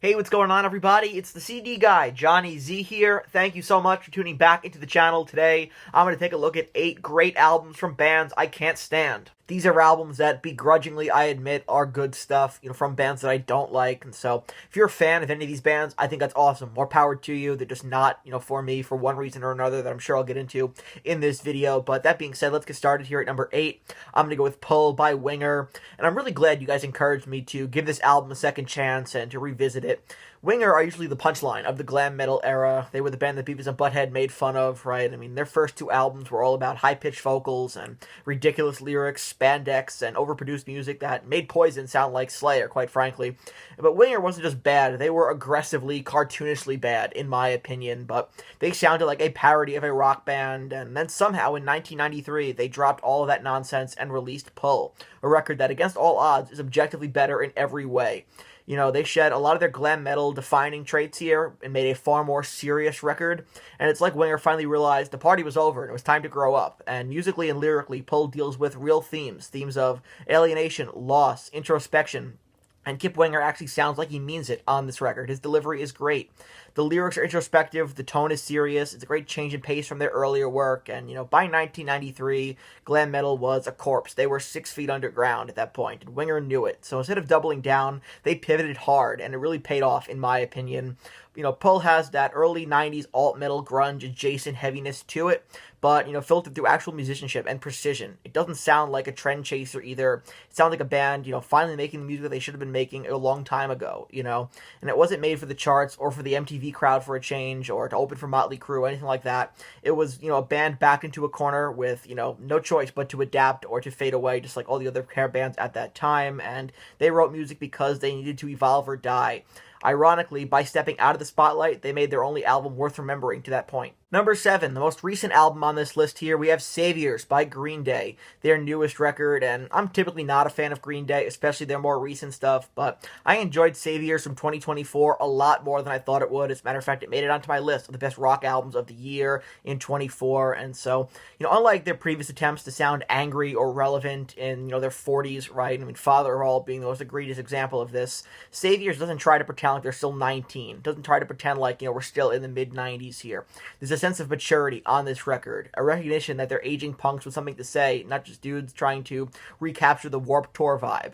Hey, what's going on, everybody? It's the CD guy, Johnny Z here. Thank you so much for tuning back into the channel today. I'm going to take a look at 8 great albums from bands I can't stand. These are albums that, begrudgingly, I admit are good stuff, from bands that I don't like. And so, if you're a fan of any of these bands, I think that's awesome. More power to you. They're just not, for me, for one reason or another that I'm sure I'll get into in this video. But that being said, let's get started here at number 8. I'm going to go with Pull by Winger. And I'm really glad you guys encouraged me to give this album a second chance and to revisit it. Winger are usually the punchline of the glam metal era. They were the band that Beavis and Butthead made fun of, right? I mean, their first 2 albums were all about high-pitched vocals and ridiculous lyrics, spandex, and overproduced music that made Poison sound like Slayer, quite frankly. But Winger wasn't just bad. They were aggressively, cartoonishly bad, in my opinion, but they sounded like a parody of a rock band, and then somehow in 1993, they dropped all of that nonsense and released Pull, a record that, against all odds, is objectively better in every way. They shed a lot of their glam metal defining traits here and made a far more serious record. And it's like Winger finally realized the party was over and it was time to grow up. And musically and lyrically, Pull deals with real themes of alienation, loss, introspection. And Kip Winger actually sounds like he means it on this record. His delivery is great. The lyrics are introspective, the tone is serious, it's a great change in pace from their earlier work, and, by 1993, glam metal was a corpse. They were 6 feet underground at that point, and Winger knew it. So instead of doubling down, they pivoted hard, and it really paid off, in my opinion. Pull has that early 90s alt-metal grunge adjacent heaviness to it, but, filtered through actual musicianship and precision. It doesn't sound like a trend chaser either. It sounds like a band, finally making the music that they should have been making a long time ago, And it wasn't made for the charts or for the MTV crowd for a change or to open for Motley Crue or anything like that. It was, a band backed into a corner with, no choice but to adapt or to fade away, just like all the other hair bands at that time. And they wrote music because they needed to evolve or die. Ironically, by stepping out of the spotlight, they made their only album worth remembering to that point. Number 7, the most recent album on this list here, we have Saviors by Green Day, their newest record, and I'm typically not a fan of Green Day, especially their more recent stuff, but I enjoyed Saviors from 2024 a lot more than I thought it would. As a matter of fact, it made it onto my list of the best rock albums of the year in 24, and so, unlike their previous attempts to sound angry or relevant in, their 40s, right? I mean, Father of All being the most egregious example of this, Saviors doesn't try to pretend like they're still 19, doesn't try to pretend like, we're still in the mid-90s here. There's a sense of maturity on this record, a recognition that they're aging punks with something to say, not just dudes trying to recapture the Warped Tour vibe,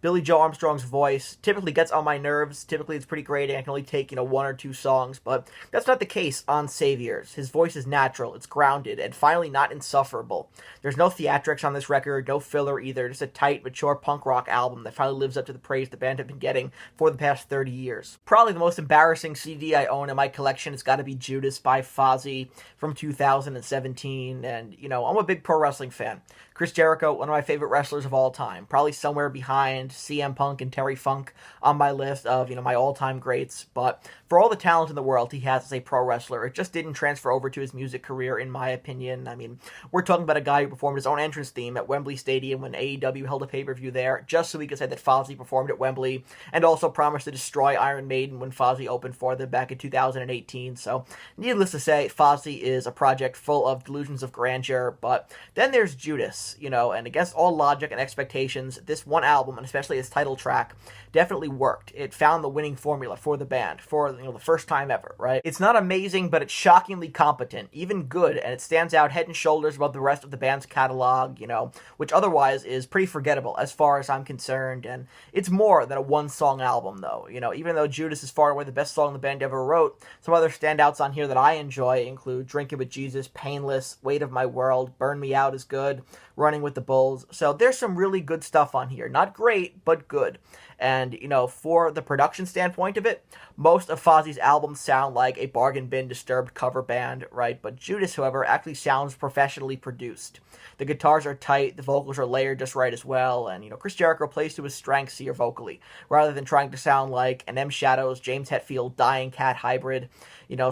Billy Joe Armstrong's voice typically gets on my nerves. Typically it's pretty grating. I can only take, 1 or 2 songs, but that's not the case on Saviors. His voice is natural, it's grounded, and finally not insufferable. There's no theatrics on this record, no filler either, just a tight, mature punk rock album that finally lives up to the praise the band have been getting for the past 30 years. Probably the most embarrassing CD I own in my collection has got to be Judas by Fozzy from 2017, and, I'm a big pro wrestling fan. Chris Jericho, one of my favorite wrestlers of all time, probably somewhere behind CM Punk and Terry Funk on my list of, my all-time greats, but for all the talent in the world he has as a pro wrestler, it just didn't transfer over to his music career, in my opinion. I mean, we're talking about a guy who performed his own entrance theme at Wembley Stadium when AEW held a pay-per-view there, just so he could say that Fozzy performed at Wembley, and also promised to destroy Iron Maiden when Fozzy opened for them back in 2018, so needless to say, Fozzy is a project full of delusions of grandeur. But then there's Judas, and against all logic and expectations, this one album, and especially its title track, definitely worked. It found the winning formula for the band for, the first time ever, right? It's not amazing, but it's shockingly competent, even good, and it stands out head and shoulders above the rest of the band's catalog, which otherwise is pretty forgettable as far as I'm concerned, and it's more than a one-song album, though. Even though Judas is far and away the best song the band ever wrote, some other standouts on here that I enjoy include Drinking with Jesus, Painless, Weight of My World, Burn Me Out is good, Running with the Bulls. So there's some really good stuff on here. Not great, but good. And, for the production standpoint of it, most of Fozzy's albums sound like a bargain bin Disturbed cover band, right? But Judas, however, actually sounds professionally produced. The guitars are tight, the vocals are layered just right as well, and, Chris Jericho plays to his strengths here vocally, rather than trying to sound like an M. Shadows, James Hetfield, Dying Cat hybrid,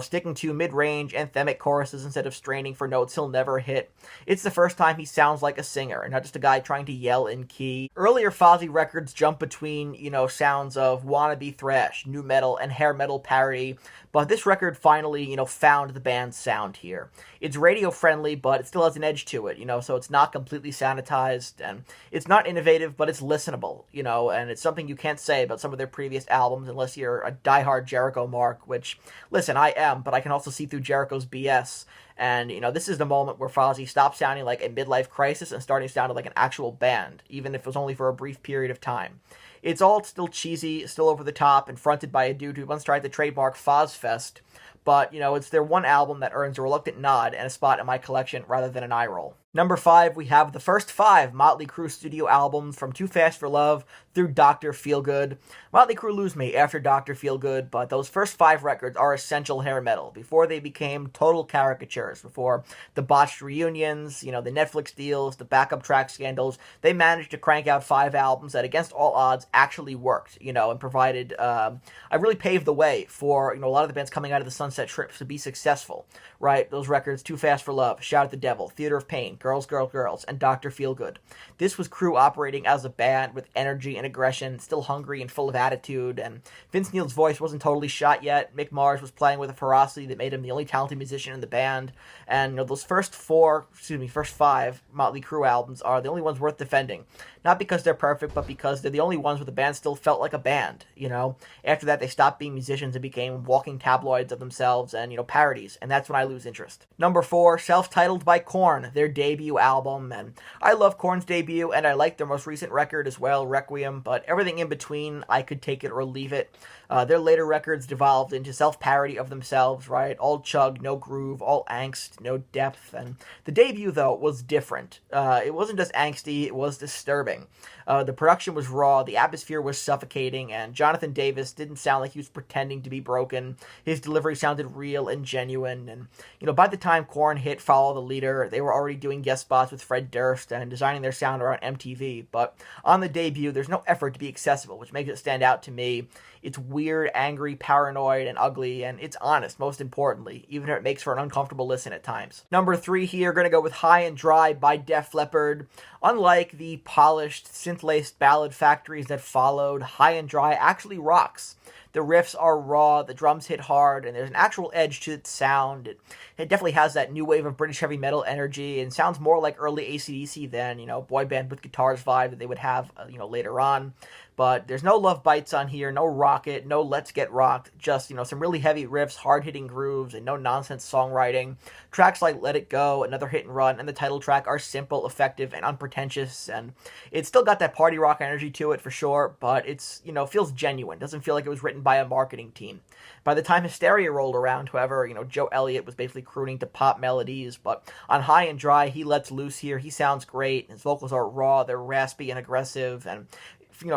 sticking to mid-range anthemic choruses instead of straining for notes he'll never hit. It's the first time he sounds like a singer, and not just a guy trying to yell in key. Earlier Fozzy records jump between, sounds of wannabe thrash, nu metal, and hair metal parody, but this record finally, found the band's sound here. It's radio friendly, but it still has an edge to it, so it's not completely sanitized, and it's not innovative, but it's listenable, and it's something you can't say about some of their previous albums unless you're a diehard Jericho mark, which, listen, I am, but I can also see through Jericho's BS. And, this is the moment where Fozzy stopped sounding like a midlife crisis and starting to sound like an actual band, even if it was only for a brief period of time. It's all still cheesy, still over the top, and fronted by a dude who once tried to trademark Fozzfest, but, it's their one album that earns a reluctant nod and a spot in my collection rather than an eye roll. Number 5, we have the first 5 Motley Crue studio albums from Too Fast for Love through Dr. Feelgood. Motley Crue lose me after Dr. Feelgood, but those first 5 records are essential hair metal before they became total caricatures, before the botched reunions, the Netflix deals, the backup track scandals. They managed to crank out 5 albums that, against all odds, actually worked, and provided, I really paved the way for, a lot of the bands coming out of the Sunset Trips to be successful, right? Those records, Too Fast for Love, Shout at the Devil, Theater of Pain, Girls, Girls, Girls, and Dr. Feelgood. This was Crue operating as a band with energy and aggression, still hungry and full of attitude, and Vince Neil's voice wasn't totally shot yet. Mick Mars was playing with a ferocity that made him the only talented musician in the band, and those first 5 Motley Crue albums are the only ones worth defending. Not because they're perfect, but because they're the only ones where the band still felt like a band, After that, they stopped being musicians and became walking tabloids of themselves and, parodies, and that's when I lose interest. Number 4, self-titled by KoRn, their debut album, and I love KoRn's debut, and I like their most recent record as well, Requiem, but everything in between, I could take it or leave it. Their later records devolved into self-parody of themselves, right? All chug, no groove, all angst, no depth, and the debut, though, was different. It wasn't just angsty, it was disturbing. The production was raw, the atmosphere was suffocating, and Jonathan Davis didn't sound like he was pretending to be broken. His delivery sounded real and genuine, and, by the time KoRn hit Follow the Leader, they were already doing guest spots with Fred Durst and designing their sound around MTV, but on the debut, there's no effort to be accessible, which makes it stand out to me. It's weird, angry, paranoid, and ugly, and it's honest, most importantly, even if it makes for an uncomfortable listen at times. Number 3 here, gonna go with High and Dry by Def Leppard. Unlike the polished, synth-laced ballad factories that followed, High and Dry actually rocks. The riffs are raw, the drums hit hard, and there's an actual edge to its sound. It definitely has that new wave of British heavy metal energy and sounds more like early AC/DC than, boy band with guitars vibe that they would have, later on. But there's no Love Bites on here, no Rocket, no Let's Get Rocked, just, some really heavy riffs, hard-hitting grooves, and no nonsense songwriting. Tracks like Let It Go, Another Hit and Run, and the title track are simple, effective, and unpretentious, and it's still got that party rock energy to it for sure, but it's, feels genuine. Doesn't feel like it was written by a marketing team. By the time Hysteria rolled around, however, Joe Elliott was basically crooning to pop melodies, but on High and Dry, he lets loose here. He sounds great. His vocals are raw, they're raspy and aggressive, and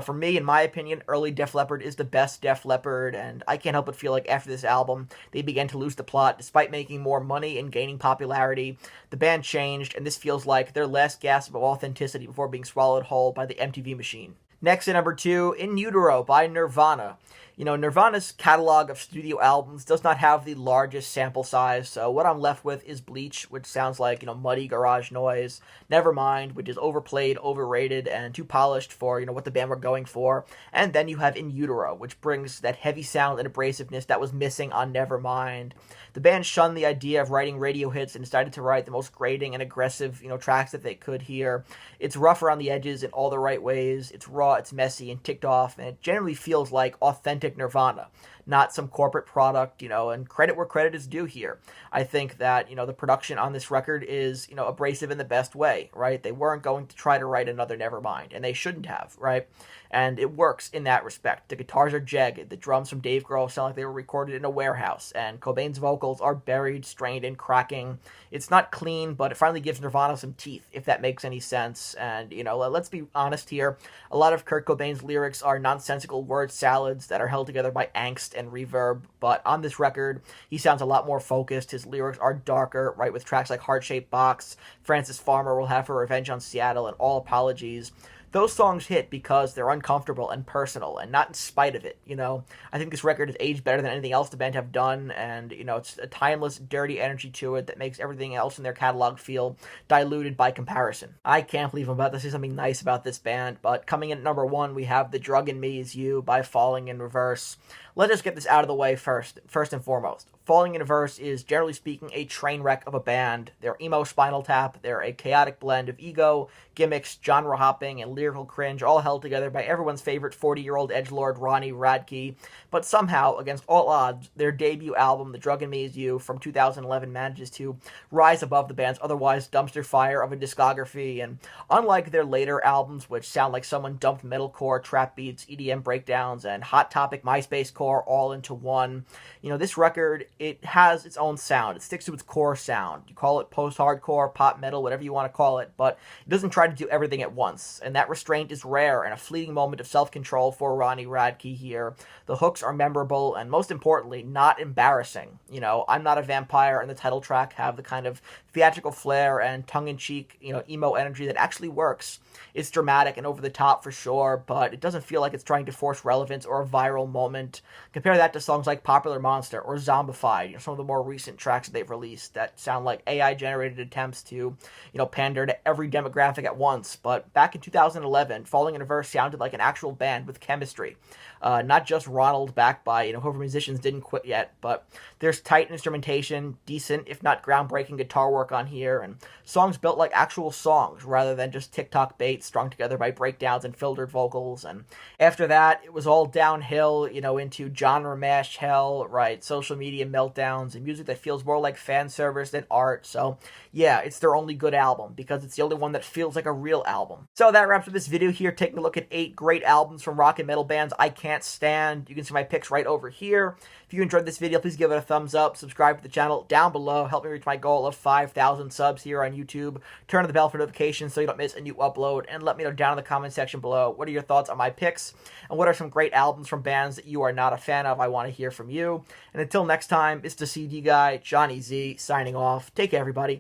for me, in my opinion, early Def Leppard is the best Def Leppard, and I can't help but feel like after this album, they began to lose the plot. Despite making more money and gaining popularity, the band changed, and this feels like their last gasp of authenticity before being swallowed whole by the MTV machine. Next at number 2, In Utero by Nirvana. Nirvana's catalog of studio albums does not have the largest sample size, so what I'm left with is Bleach, which sounds like, muddy garage noise, Nevermind, which is overplayed, overrated, and too polished for, what the band were going for, and then you have In Utero, which brings that heavy sound and abrasiveness that was missing on Nevermind. The band shunned the idea of writing radio hits and decided to write the most grating and aggressive, tracks that they could hear. It's rough around the edges in all the right ways, it's raw, it's messy, and ticked off, and it generally feels like authentic Nirvana, not some corporate product, and credit where credit is due here. I think that, the production on this record is, abrasive in the best way, right? They weren't going to try to write another Nevermind, and they shouldn't have, right? And it works in that respect. The guitars are jagged, the drums from Dave Grohl sound like they were recorded in a warehouse, and Cobain's vocals are buried, strained, and cracking. It's not clean, but it finally gives Nirvana some teeth, if that makes any sense. And, let's be honest here, a lot of Kurt Cobain's lyrics are nonsensical word salads that are held together by angst and reverb, but on this record, he sounds a lot more focused. His lyrics are darker, right, with tracks like Heart Shaped Box, Francis Farmer Will Have Her Revenge on Seattle, and All Apologies. those songs hit because they're uncomfortable and personal, and not in spite of it. I think this record has aged better than anything else the band have done, and it's a timeless, dirty energy to it that makes everything else in their catalog feel diluted by comparison. I can't believe I'm about to say something nice about this band, but coming in at number 1, we have The Drug in Me Is You by Falling in Reverse. Let's just get this out of the way first and foremost. Falling in Reverse is, generally speaking, a train wreck of a band. They're emo Spinal Tap. They're a chaotic blend of ego, gimmicks, genre hopping, and lyrical cringe, all held together by everyone's favorite 40-year-old edgelord Ronnie Radke. But somehow, against all odds, their debut album, The Drug in Me Is You, from 2011, manages to rise above the band's otherwise dumpster fire of a discography. And unlike their later albums, which sound like someone dumped metalcore, trap beats, EDM breakdowns, and Hot Topic MySpace core all into one, this record, it has its own sound. It sticks to its core sound. You call it post-hardcore, pop metal, whatever you want to call it, but it doesn't try to do everything at once. And that restraint is rare and a fleeting moment of self-control for Ronnie Radke here. The hooks are memorable and, most importantly, not embarrassing. I'm Not a Vampire and the title track have the kind of theatrical flair and tongue-in-cheek, emo energy that actually works. It's dramatic and over the top for sure, but it doesn't feel like it's trying to force relevance or a viral moment. Compare that to songs like Popular Monster or Zombified, some of the more recent tracks that they've released that sound like AI-generated attempts to, pander to every demographic at once. But back in 2011, Falling in Reverse sounded like an actual band with chemistry. Not just Ronald backed by, whoever musicians didn't quit yet, but there's tight instrumentation, decent, if not groundbreaking guitar work on here, and songs built like actual songs rather than just TikTok baits strung together by breakdowns and filtered vocals. And after that, it was all downhill, into genre mash hell, right, social media meltdowns, and music that feels more like fan service than art. So yeah, it's their only good album because it's the only one that feels like a real album. So that wraps up this video here, taking a look at 8 great albums from rock and metal bands I can't stand. You can see my picks right over here. If you enjoyed this video, please give it a thumbs up, subscribe to the channel down below, help me reach my goal of 5,000 subs here on YouTube, turn on the bell for notifications so you don't miss a new upload, and let me know down in the comment section below what are your thoughts on my picks, and what are some great albums from bands that you are not a fan of. I want to hear from you. And until next time, it's the CD guy, Johnny Z, signing off. Take care, everybody.